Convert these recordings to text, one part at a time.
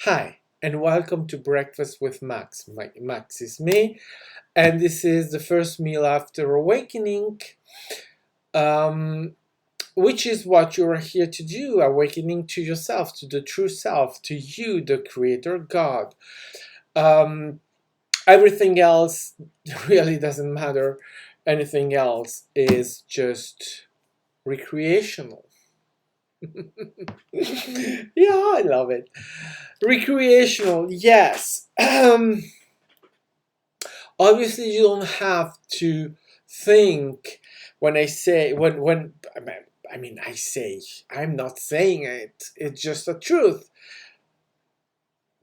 Hi, and welcome to Breakfast with Max. Max is me, and this is the first meal after awakening, um, which is what you're here to do, awakening to yourself, to the true self, to you, the Creator God. Um, Everything else really doesn't matter. Anything else is just recreational. Yeah, I love it. Recreational, yes. Obviously you don't have to think when I say when I say, I'm not saying it's just the truth.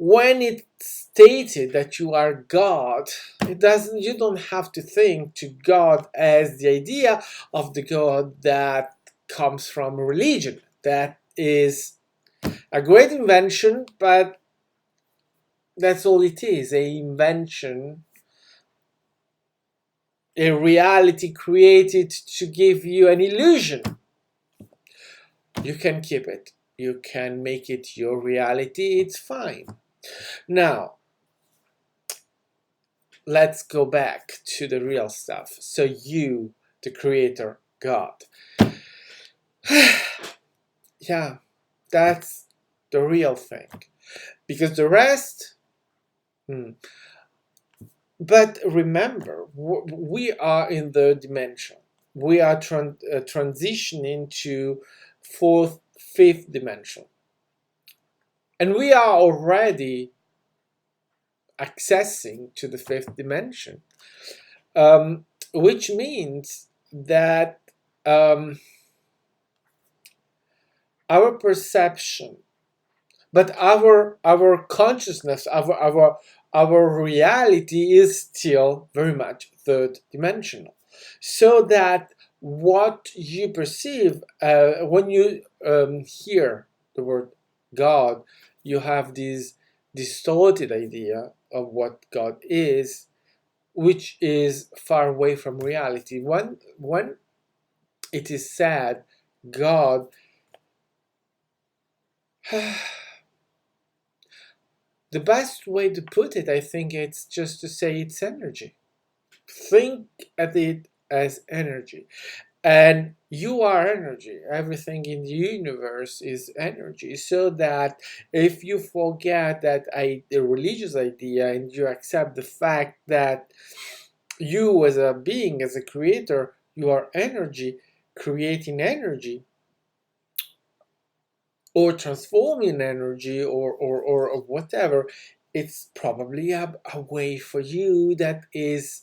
When it's stated that you are God, it doesn't you don't have to think to God as the idea of the God that comes from religion. That is a great invention, but that's all it is, a invention, a reality created to give you an illusion. You can keep it. You can make it your reality. It's fine. Now, let's go back to the real stuff. So you, the creator, God. Yeah, that's the real thing. Because the rest, hmm. But remember, we are in the dimension. We are transitioning to fourth, fifth dimension. And we are already accessing to the fifth dimension, which means that our perception, but our consciousness, our reality is still very much third dimensional. So that what you perceive when you hear the word God, you have this distorted idea of what God is, which is far away from reality. When it is said God, the best way to put it, I think, it's just to say it's energy. Think at it as energy. And you are energy. Everything in the universe is energy. So that if you forget that the religious idea and you accept the fact that you as a being, as a creator, you are energy, creating energy, or transforming energy, or whatever, it's probably a way for you that is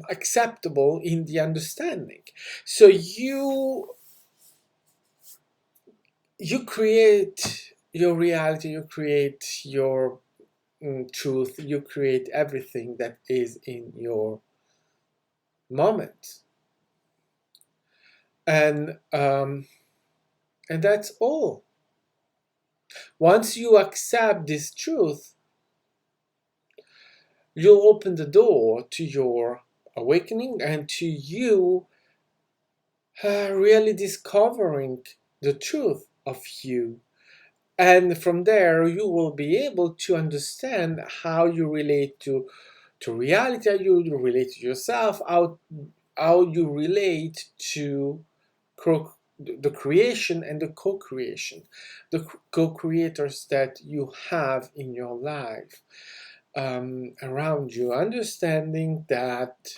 acceptable in the understanding. So you create your reality, you create your truth, you create everything that is in your moment, and that's all. Once you accept this truth, you'll open the door to your awakening and to you really discovering the truth of you. And from there, you will be able to understand how you relate to reality, how you relate to yourself, how you relate to the creation and the co-creation, the co-creators that you have in your life around you, understanding that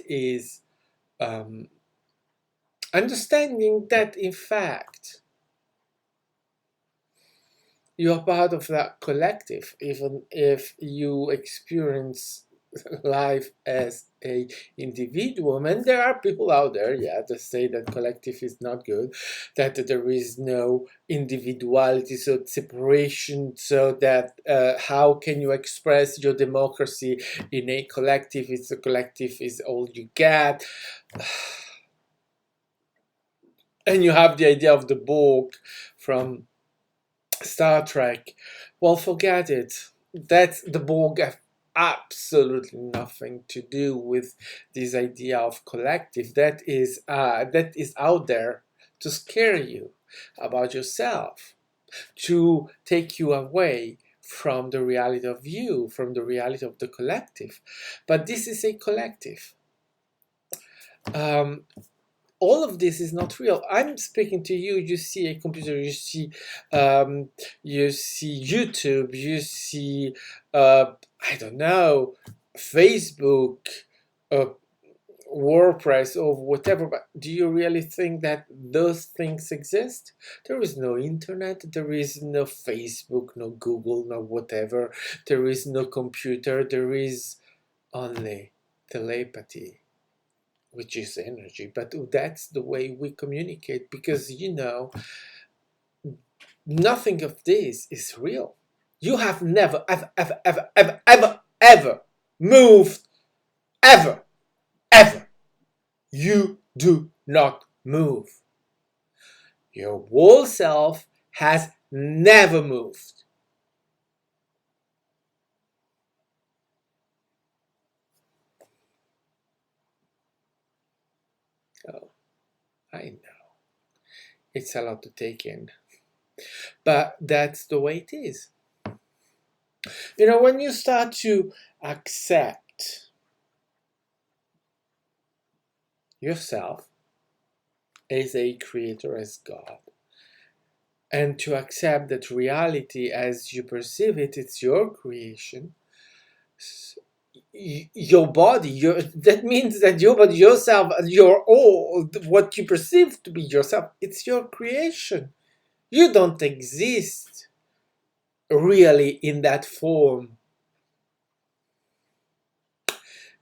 is understanding that in fact you're part of that collective, even if you experience life as a individual. And there are people out there, yeah, that say that collective is not good, that there is no individuality, so separation, so that how can you express your democracy in a collective? It's a collective is all you get. And you have the idea of the Borg from Star Trek. Well, forget it. That's the Borg have absolutely nothing to do with this idea of collective. That is out there to scare you about yourself. to take you away from the reality of you, from the reality of the collective. But this is a collective. Um, all of this is not real. I'm speaking to you. You see a computer. Um, you see YouTube. You see, I don't know, Facebook, uh, WordPress, or whatever. But do you really think that those things exist? There is no internet. There is no Facebook, no Google, no whatever. There is no computer. There is only telepathy, which is energy. But that's the way we communicate, because nothing of this is real. You have never, ever moved, ever, ever. You do not move. Your whole self has never moved. Oh, I know. It's a lot to take in. But that's the way it is. When you start to accept yourself as a creator, as God, and to accept that reality as you perceive it, it's your creation, your body, that means that your body, yourself, your all, what you perceive to be yourself, it's your creation. You don't exist really in that form.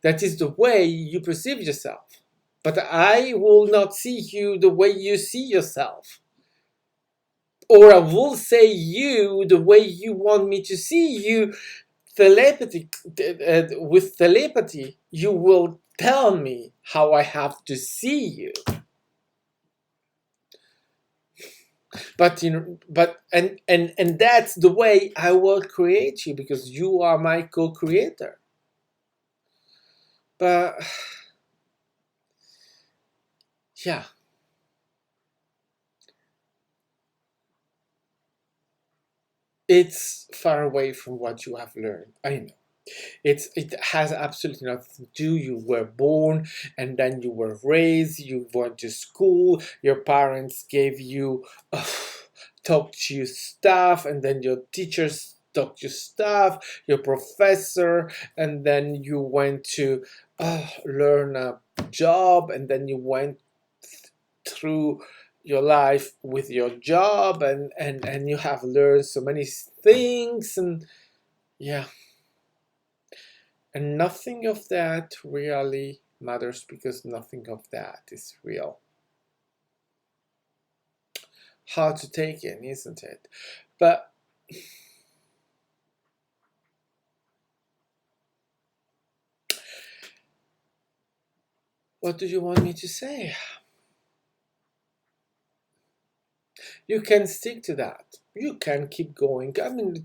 That is the way you perceive yourself. But I will not see you the way you see yourself. Or I will say you the way you want me to see you. Telepathy, with telepathy, you will tell me how I have to see you. But that's the way I will create you, because you are my co-creator. But yeah, it's far away from what you have learned. I know. It has absolutely nothing to do. You were born and then you were raised, you went to school, your parents gave you taught you stuff, and then your teachers taught you stuff, your professor, and then you went to learn a job, and then you went through your life with your job, and you have learned so many things, and yeah. And nothing of that really matters, because nothing of that is real. Hard to take in, isn't it? But what do you want me to say? You can stick to that. You can keep going. I mean,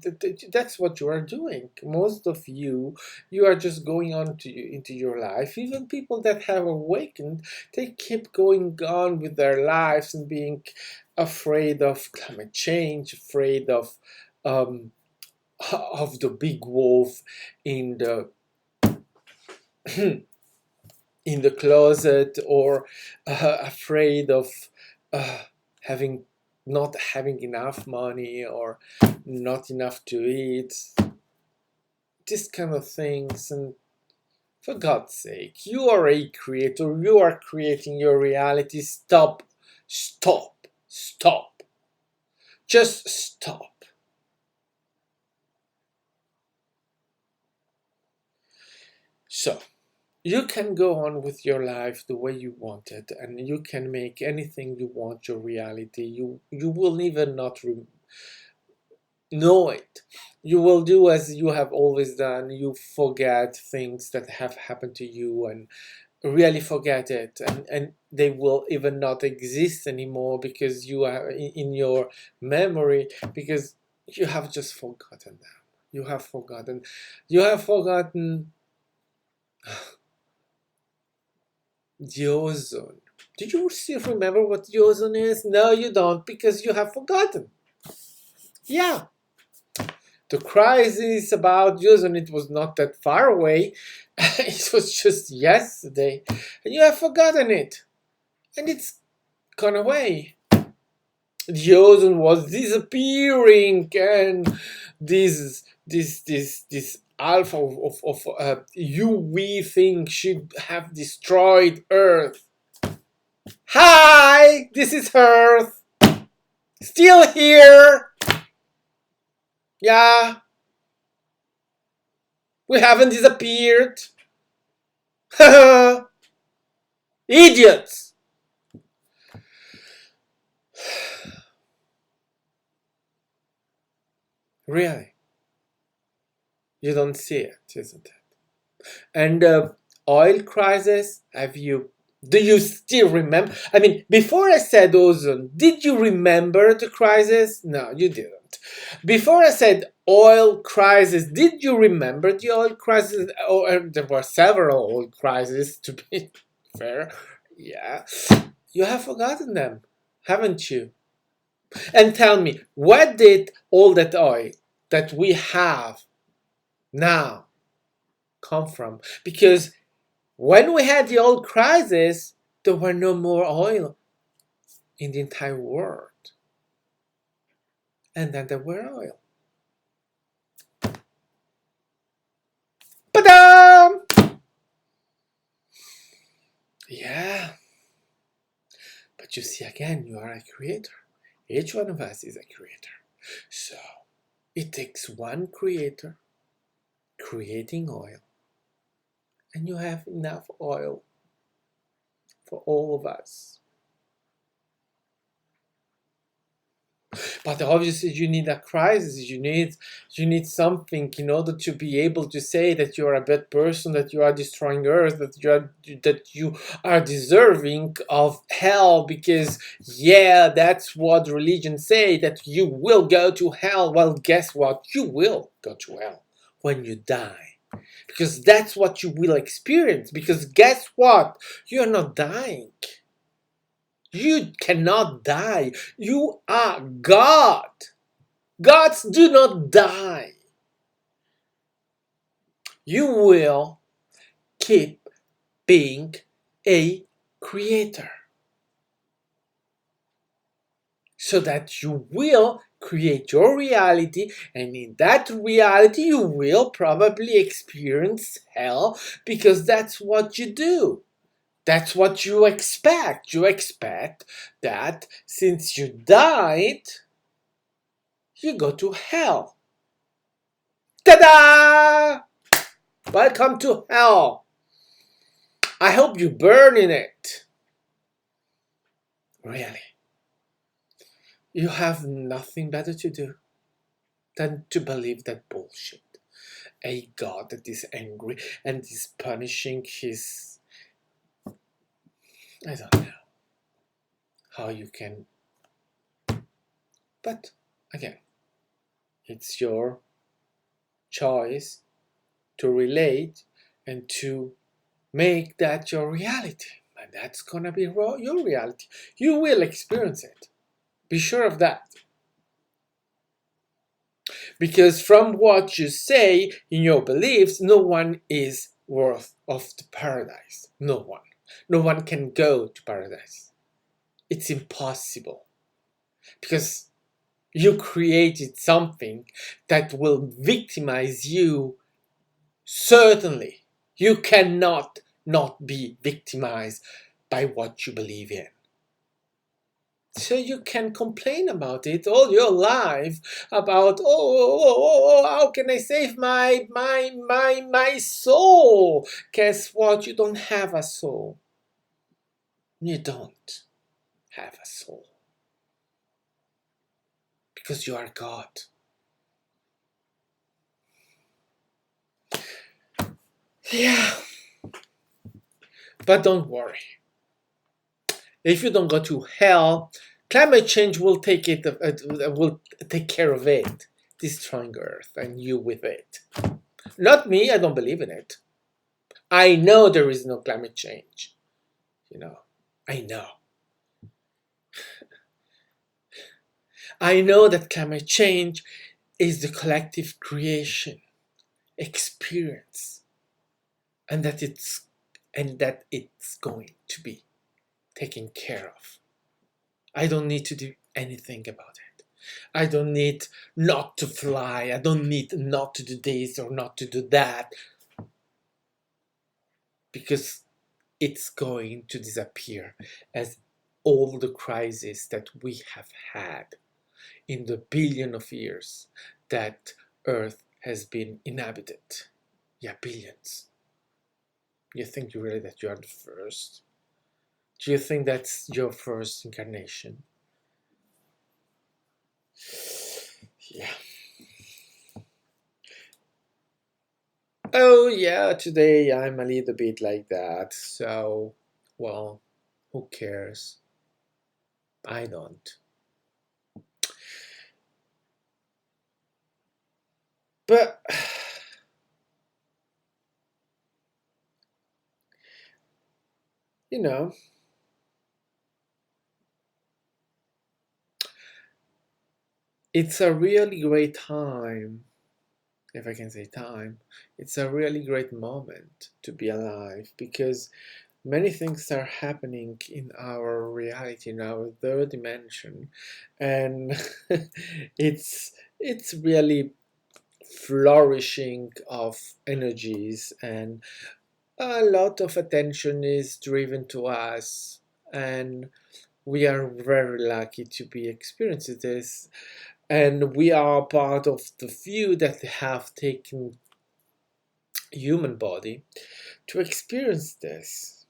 that's what you are doing. Most of you are just going on into your life. Even people that have awakened, they keep going on with their lives and being afraid of climate change, afraid um, of the big wolf in the in the closet, or afraid of uh, having not having enough money, or not enough to eat, this kind of things. And for God's sake, you are a creator, you are creating your reality. Stop, just stop. So you can go on with your life the way you want it, and you can make anything you want your reality. You will even not know it. You will do as you have always done. You forget things that have happened to you, and really forget it, and they will even not exist anymore, because you are in your memory, because you have just forgotten them. You have forgotten the ozone. Do you still remember what the ozone is? No, you don't, because you have forgotten. Yeah, the crisis about using it was not that far away. It was just yesterday, and you have forgotten it, and it's gone away. The ozone was disappearing, and this alpha of UV thing should have destroyed Earth. Hi, this is Earth, still here. Yeah, we haven't disappeared. Idiots. Really, you don't see it, isn't it? And oil crisis, do you still remember? I mean, before I said ozone, did you remember the crisis? No, you didn't. Before I said oil crisis, did you remember the oil crisis? Oh, there were several oil crises, to be fair. Yeah. You have forgotten them, haven't you? And tell me, where did all that oil that we have now come from? Because when we had the oil crisis, there were no more oil in the entire world. And then there were oil. Ba-dam! Yeah. But you see, again, you are a creator. Each one of us is a creator. So it takes one creator creating oil, and you have enough oil for all of us. But obviously you need a crisis, you need something in order to be able to say that you are a bad person, that you are destroying Earth, that you are deserving of hell, because yeah, that's what religion say, that you will go to hell. Well, guess what? You will go to hell when you die, because that's what you will experience. Because guess what? You're not dying. You cannot die. You are God. Gods do not die. You will keep being a creator, so that you will create your reality, and in that reality you will probably experience hell, because that's what you do. That's what you expect. You expect that since you died, you go to hell. Ta-da! Welcome to hell. I hope you burn in it. Really. You have nothing better to do than to believe that bullshit. A God that is angry and is punishing his... I don't know how you can... But, again, it's your choice to relate and to make that your reality. And that's gonna be your reality. You will experience it. Be sure of that. Because from what you say in your beliefs, no one is worth of the paradise. No one. No one can go to paradise. It's impossible. Because you created something that will victimize you. Certainly, you cannot not be victimized by what you believe in. So you can complain about it all your life, about how can I save my soul? Guess what? You don't have a soul. You don't have a soul, because you are God. Yeah. But don't worry. If you don't go to hell, climate change will will take care of it, destroying Earth and you with it. Not me. I don't believe in it. I know there is no climate change. I know. I know that climate change is the collective creation experience, and that it's going to be taken care of. I don't need to do anything about it. I don't need not to fly. I don't need not to do this or not to do that, because it's going to disappear, as all the crises that we have had in the billion of years that Earth has been inhabited. Yeah, billions. You think really that you are the first? Do you think that's your first incarnation? Yeah. Oh, yeah, today I'm a little bit like that. So, well, who cares? I don't. But, you know, it's a really great time, if I can say time. It's a really great moment to be alive, because many things are happening in our reality, in our third dimension, and it's really flourishing of energies, and a lot of attention is driven to us, and we are very lucky to be experiencing this, and we are part of the few that have taken human body to experience this.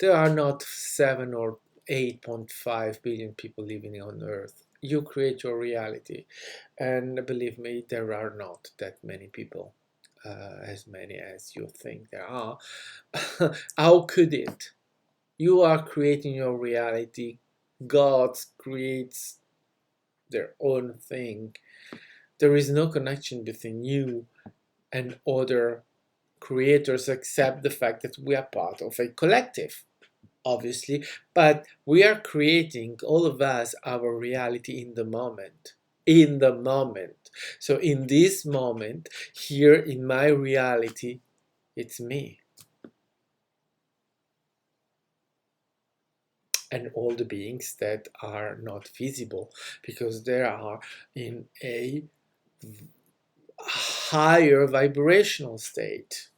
There are not 7 or 8.5 billion people living on Earth. You create your reality, and believe me, there are not that many people, as many as you think there are. How could it? You are creating your reality. God creates their own thing. There is no connection between you and other creators except the fact that we are part of a collective, obviously, but we are creating, all of us, our reality in the moment. In the moment. So in this moment, here in my reality, it's me. And all the beings that are not visible because they are in a higher vibrational state.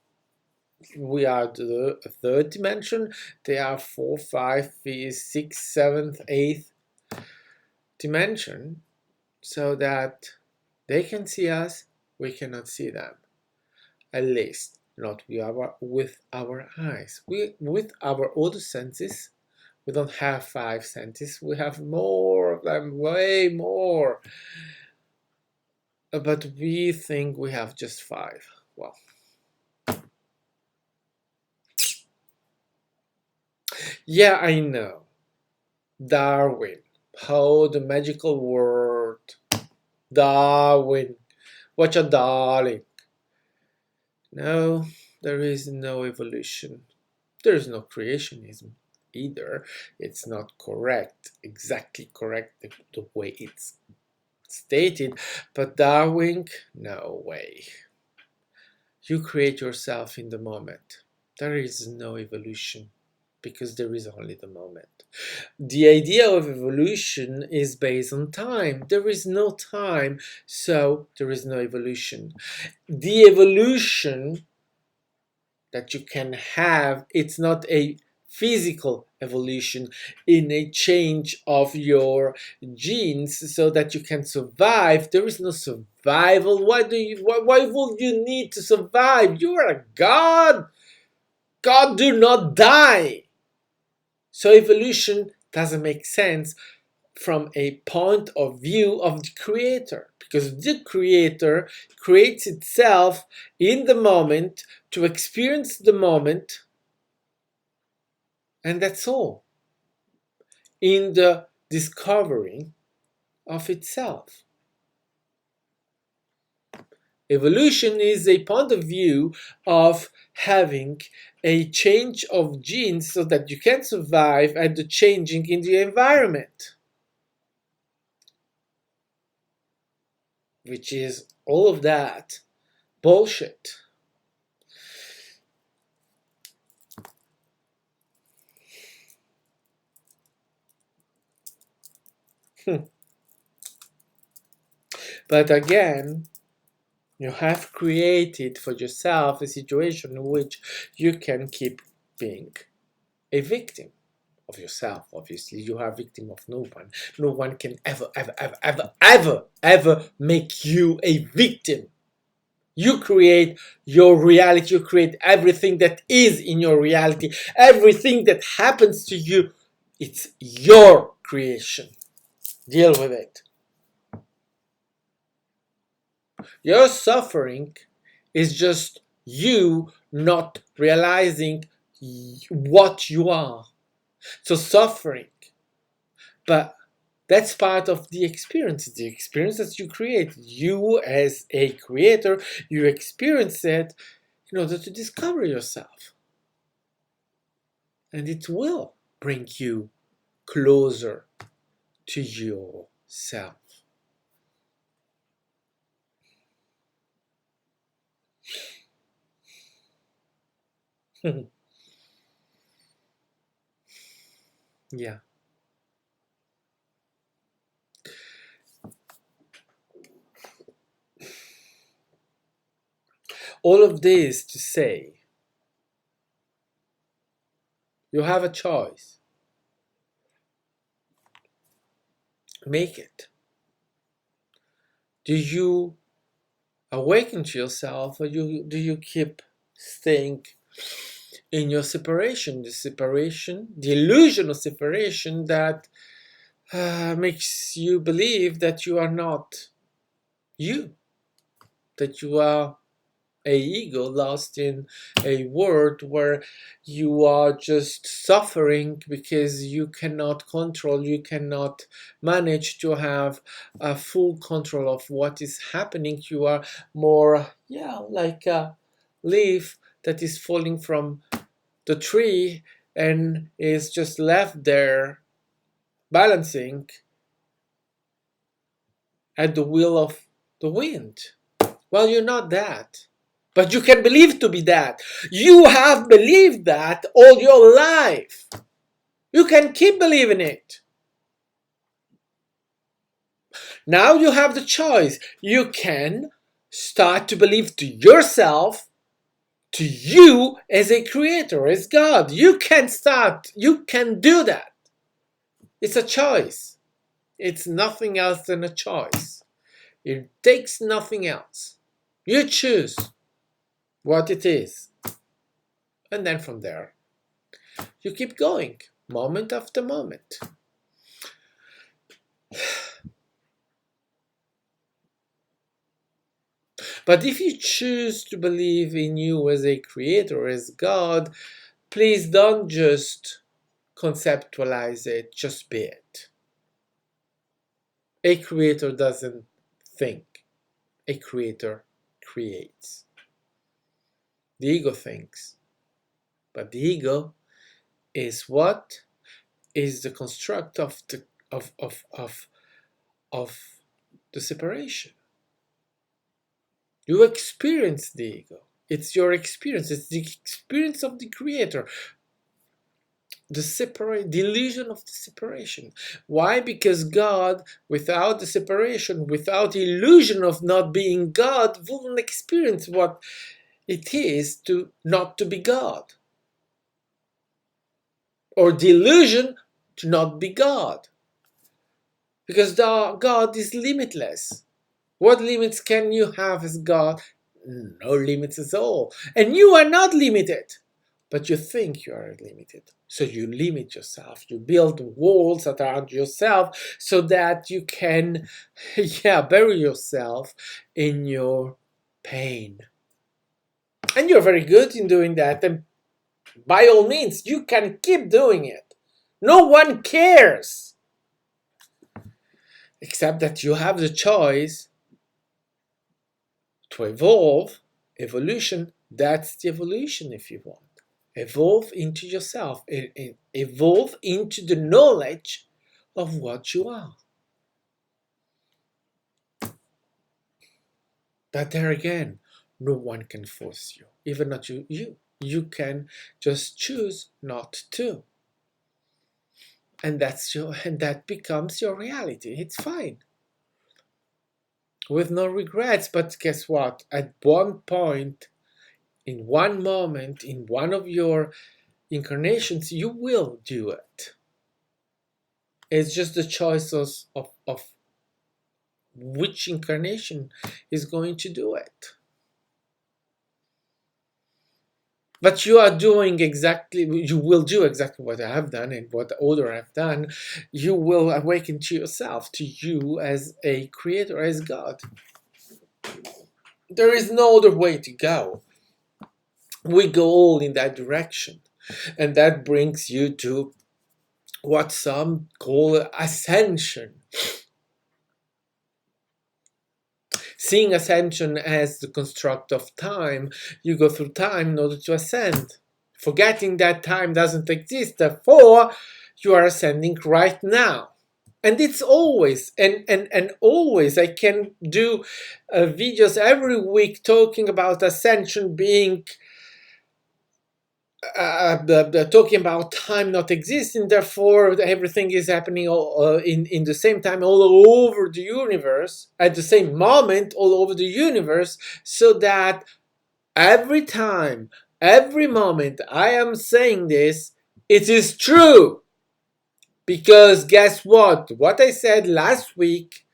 We are the third dimension, they are 4, 5, 6, 7th, 8th dimension, so that they can see us, we cannot see them. At least not with our eyes. With our other senses, we don't have 5 senses, we have more of them, way more. But we think we have just 5. Well, yeah, I know. Darwin. Oh, the magical word. Darwin. What a darling. No, there is no evolution. There is no creationism either. It's not correct, exactly correct the way it's stated. But Darwin, no way. You create yourself in the moment. There is no evolution because there is only the moment. The idea of evolution is based on time. There is no time, so there is no evolution. The evolution that you can have, it's not a physical evolution in a change of your genes so that you can survive. There is no survival. Why would you need to survive? You are a god. God do not die. So evolution doesn't make sense from a point of view of the creator, because the creator creates itself in the moment to experience the moment, and that's all, in the discovery of itself. Evolution is a point of view of having a change of genes so that you can survive and the changing in the environment. which is all of that bullshit. But again, you have created for yourself a situation in which you can keep being a victim of yourself. Obviously, you are a victim of no one. No one can ever make you a victim. You create your reality. You create everything that is in your reality. Everything that happens to you, it's your creation. Deal with it. Your suffering is just you not realizing what you are. So suffering, but that's part of the experience that you create. You as a creator, you experience it in order to discover yourself. And it will bring you closer to yourself. Yeah. All of this to say, you have a choice. Make it. Do you awaken to yourself, or do you keep staying in your separation? The illusion of separation that makes you believe that you are not you, that you are a ego lost in a world where you are just suffering because you cannot control, you cannot manage to have a full control of what is happening. You are more, like a leaf that is falling from the tree and is just left there balancing at the will of the wind. Well, you're not that. But you can believe to be that. You have believed that all your life. You can keep believing it. Now you have the choice. You can start to believe to yourself, to you as a creator, as God. You can start. You can do that. It's a choice. It's nothing else than a choice. It takes nothing else. You choose what it is. And then from there, you keep going, moment after moment. But if you choose to believe in you as a creator, as God, please don't just conceptualize it, just be it. A creator doesn't think, a creator creates. The ego thinks, but the ego is what is the construct of the separation. You experience the ego. It's your experience. It's the experience of the creator. The illusion of the separation. Why? Because God, without the separation, without the illusion of not being God, wouldn't experience what it is to not to be God. Or the illusion to not be God. Because God is limitless. What limits can you have as God? No limits at all. And you are not limited. But you think you are limited. So you limit yourself. You build walls around yourself so that you can, bury yourself in your pain. And you're very good in doing that. And by all means, you can keep doing it. No one cares. Except that you have the choice to evolve. Evolution, that's the evolution if you want. Evolve into yourself. Evolve into the knowledge of what you are. But there again, no one can force you, even not you. You can just choose not to. And that becomes your reality. It's fine. With no regrets, but guess what? At one point, in one moment, in one of your incarnations, you will do it. It's just the choice of which incarnation is going to do it. But you will do exactly what I have done and what others have done. You will awaken to yourself, to you as a creator, as God. There is no other way to go. We go all in that direction. And that brings you to what some call ascension. Seeing ascension as the construct of time, you go through time in order to ascend. Forgetting that time doesn't exist, therefore you are ascending right now. And it's always, and always, I can do videos every week talking about ascension being talking about time not existing, therefore everything is happening in the same time all over the universe, at the same moment all over the universe, so that every time, every moment I am saying this, it is true. Because guess what? What I said last week,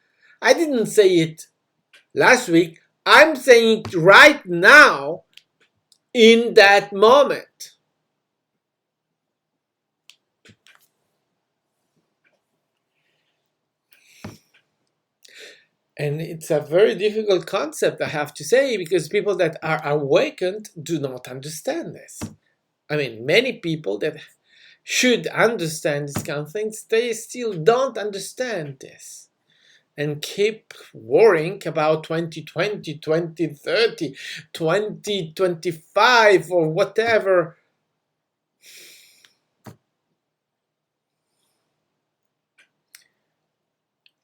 I didn't say it last week, I'm saying it right now in that moment. And it's a very difficult concept, I have to say, because people that are awakened do not understand this. I mean, many people that should understand these kind of things, they still don't understand this. And keep worrying about 2020, 2030, 2025, or whatever.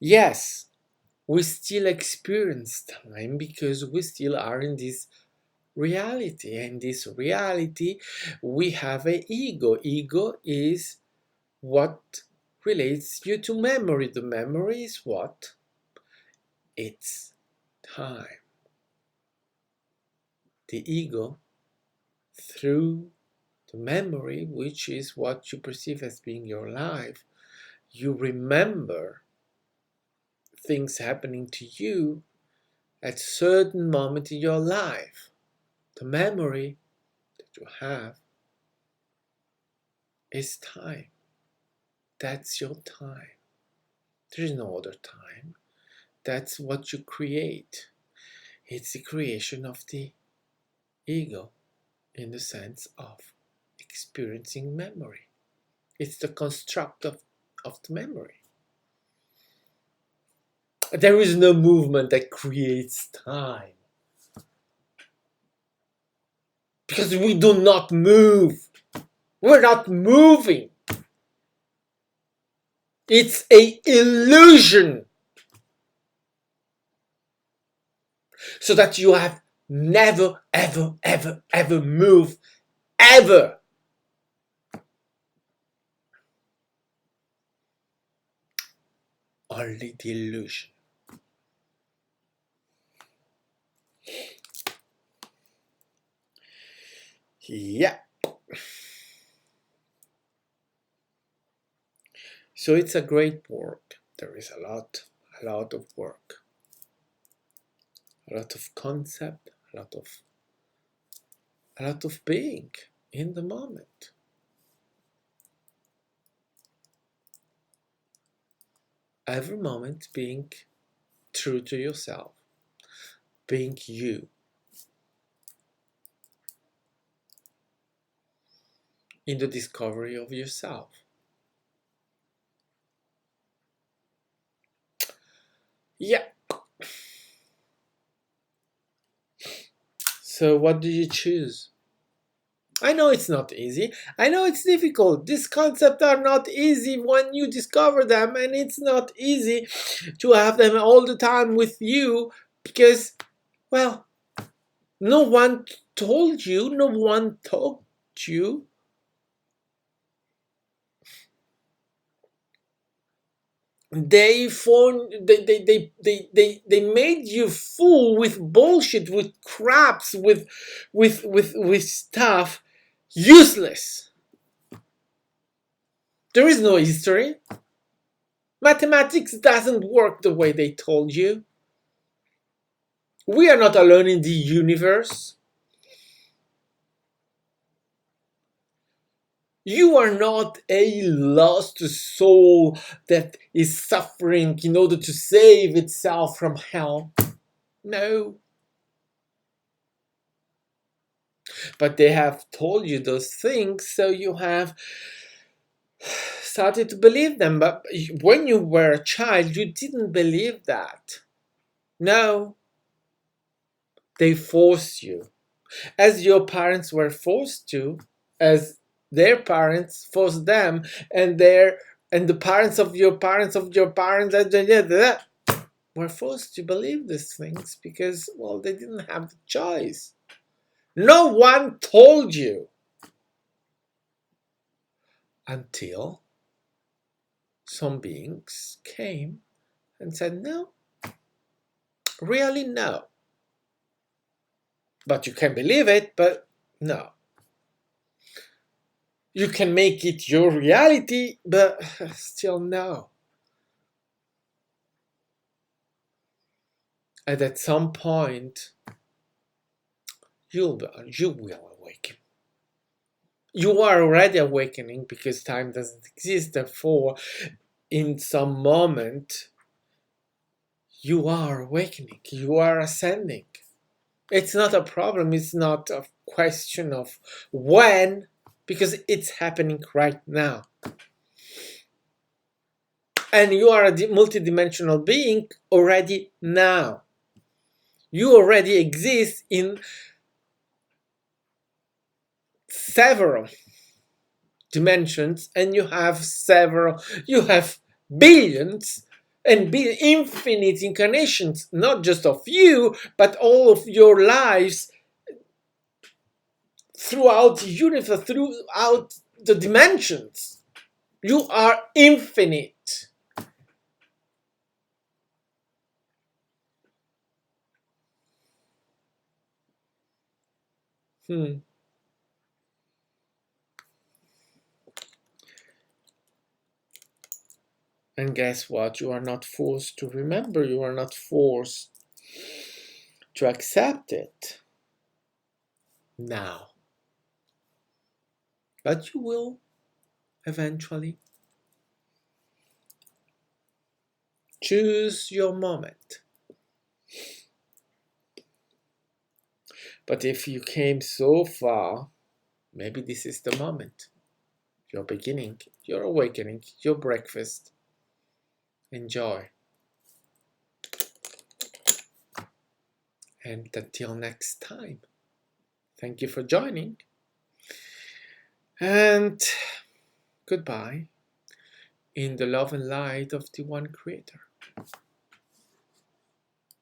Yes, we still experience time because we still are in this reality, and this reality we have an ego is what relates you to memory. The memory is what? It's time. The ego, through the memory, which is what you perceive as being your life, you remember things happening to you at certain moment in your life. The memory that you have is time. That's your time. There is no other time. That's what you create. It's the creation of the ego in the sense of experiencing memory. It's the construct of the memory. There is no movement that creates time. Because we do not move. We're not moving. It's an illusion. So that you have never, ever, ever, ever moved. Ever. Only the illusion. Yeah. So it's a great work. There is a lot of work. A lot of concept, a lot of being in the moment. Every moment being true to yourself, being you. In the discovery of yourself. Yeah. So what do you choose? I know it's not easy. I know it's difficult. These concepts are not easy when you discover them, and it's not easy to have them all the time with you, because Well, no one told you, no one taught you. They made you fool with bullshit, with craps, with stuff useless. There is no history. Mathematics doesn't work the way they told you. We are not alone in the universe. You are not a lost soul that is suffering in order to save itself from hell. No. But they have told you those things, so you have started to believe them. But when you were a child, you didn't believe that. No. They forced you. As your parents were forced to, as their parents forced them, and the parents of your parents were forced to believe these things because, well, they didn't have the choice. No one told you until some beings came and said, no, really no. But you can believe it, but no. You can make it your reality, but still no. And at some point, you will awaken. You are already awakening because time doesn't exist. Therefore, in some moment, you are awakening. You are ascending. It's not a problem. It's not a question of when, because it's happening right now. And you are a multidimensional being already now. You already exist in several dimensions, and you have billions and infinite incarnations, not just of you, but all of your lives throughout the universe, throughout the dimensions. You are infinite. And guess what? You are not forced to remember. You are not forced to accept it now. But you will eventually. Choose your moment. But if you came so far, maybe this is the moment. Your beginning, your awakening, your breakfast. Enjoy. And until next time, thank you for joining. And goodbye in the love and light of the One Creator.